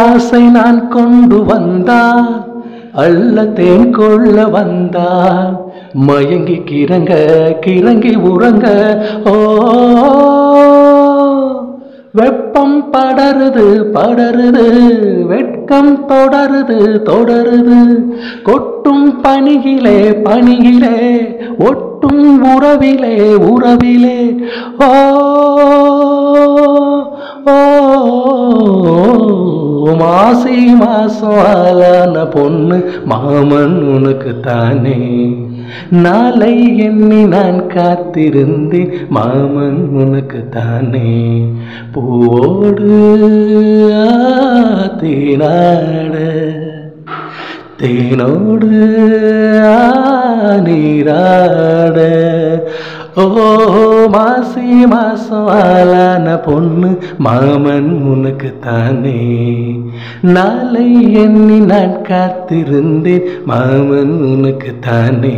ஆசை நான் கொண்டு வந்தால் அள்ள தேன் கொள்ள வந்தால் மயங்கி கிறங்க கிறங்கி உறங்க ஓ வெப்பம் படருது படருது வெட்கம் தொடருது தொடருது கொட்டும் பனியிலே பனியிலே ஒட்டும் உறவிலே உறவிலே ஓ மாசி மாசம் ஆளான பொண்ணு மாமன் உனக்கு தானே நாளை எண்ணி நான் காத்திருந்தேன் மாமன் உனக்கு தானே பூவோடு தேனாட தேனோடு நீராட ஓ மாசி மாசம் ஆளான பொண்ணு மாமன் உனக்கு தானே நாளை எண்ணி நான் காத்திருந்தேன் மாமன் உனக்கு தானே.